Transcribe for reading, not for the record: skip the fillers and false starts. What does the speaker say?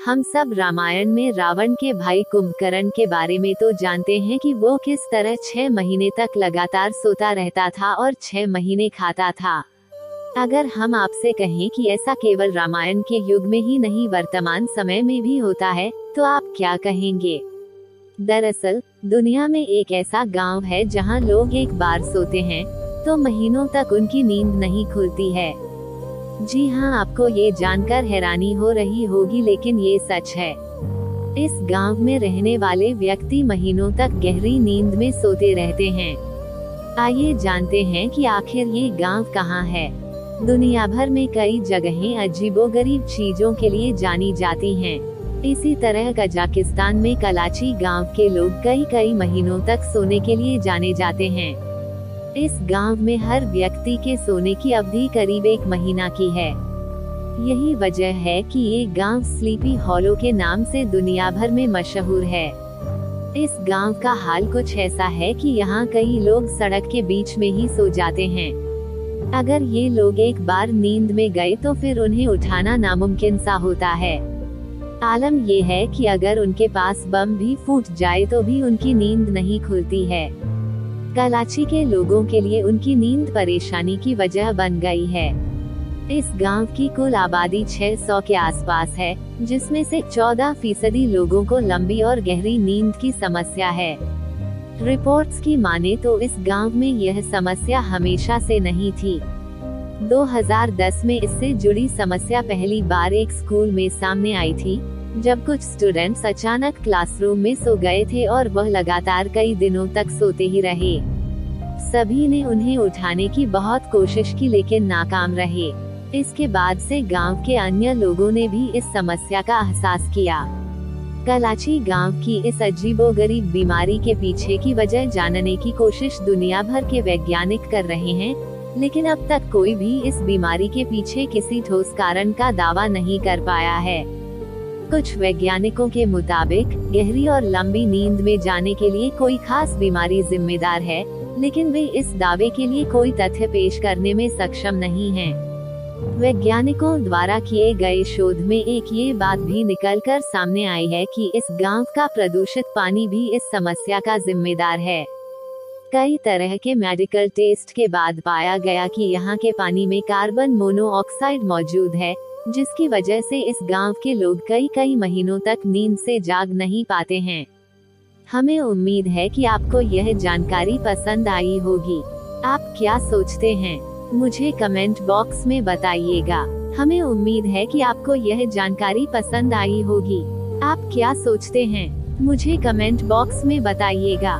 हम सब रामायण में रावण के भाई कुंभकर्ण के बारे में तो जानते हैं कि वो किस तरह 6 महीने तक लगातार सोता रहता था और 6 महीने खाता था। अगर हम आपसे कहें कि ऐसा केवल रामायण के युग में ही नहीं वर्तमान समय में भी होता है, तो आप क्या कहेंगे? दरअसल दुनिया में एक ऐसा गांव है जहां लोग एक बार सोते हैं तो महीनों तक उनकी नींद नहीं खुलती है। जी हाँ, आपको ये जानकर हैरानी हो रही होगी, लेकिन ये सच है। इस गांव में रहने वाले व्यक्ति महीनों तक गहरी नींद में सोते रहते हैं। आइए जानते हैं कि आखिर ये गांव कहाँ है। दुनिया भर में कई जगहें अजीबोगरीब चीजों के लिए जानी जाती हैं। इसी तरह कजाकिस्तान में कराची गांव के लोग कई महीनों तक सोने के लिए जाने जाते हैं। इस गांव में हर व्यक्ति के सोने की अवधि करीब 1 महीना की है। यही वजह है कि ये गांव स्लीपी हॉलो के नाम से दुनिया भर में मशहूर है। इस गांव का हाल कुछ ऐसा है कि यहाँ कई लोग सड़क के बीच में ही सो जाते हैं। अगर ये लोग एक बार नींद में गए तो फिर उन्हें उठाना नामुमकिन सा होता है। आलम ये है कि अगर उनके पास बम भी फूट जाए तो भी उनकी नींद नहीं खुलती है। कराची के लोगों के लिए उनकी नींद परेशानी की वजह बन गई है। इस गांव की कुल आबादी 600 के आसपास है, जिसमें से 14% लोगों को लंबी और गहरी नींद की समस्या है। रिपोर्ट्स की माने तो इस गांव में यह समस्या हमेशा से नहीं थी। 2010 में इससे जुड़ी समस्या पहली बार एक स्कूल में सामने आई थी, जब कुछ स्टूडेंट्स अचानक क्लासरूम में सो गए थे और वह लगातार कई दिनों तक सोते ही रहे। सभी ने उन्हें उठाने की बहुत कोशिश की, लेकिन नाकाम रहे। इसके बाद से गांव के अन्य लोगों ने भी इस समस्या का एहसास किया। कराची गांव की इस अजीबोगरीब बीमारी के पीछे की वजह जानने की कोशिश दुनिया भर के वैज्ञानिक कर रहे हैं, लेकिन अब तक कोई भी इस बीमारी के पीछे किसी ठोस कारण का दावा नहीं कर पाया है। कुछ वैज्ञानिकों के मुताबिक गहरी और लंबी नींद में जाने के लिए कोई खास बीमारी जिम्मेदार है, लेकिन वे इस दावे के लिए कोई तथ्य पेश करने में सक्षम नहीं हैं। वैज्ञानिकों द्वारा किए गए शोध में एक ये बात भी निकलकर सामने आई है कि इस गांव का प्रदूषित पानी भी इस समस्या का जिम्मेदार है। कई तरह के मेडिकल टेस्ट के बाद पाया गया कि यहाँ के पानी में कार्बन मोनोऑक्साइड मौजूद है, जिसकी वजह से इस गांव के लोग कई महीनों तक नींद से जाग नहीं पाते हैं। हमें उम्मीद है कि आपको यह जानकारी पसंद आई होगी। आप क्या सोचते हैं, मुझे कमेंट बॉक्स में बताइएगा। हमें उम्मीद है कि आपको यह जानकारी पसंद आई होगी। आप क्या सोचते हैं, मुझे कमेंट बॉक्स में बताइएगा।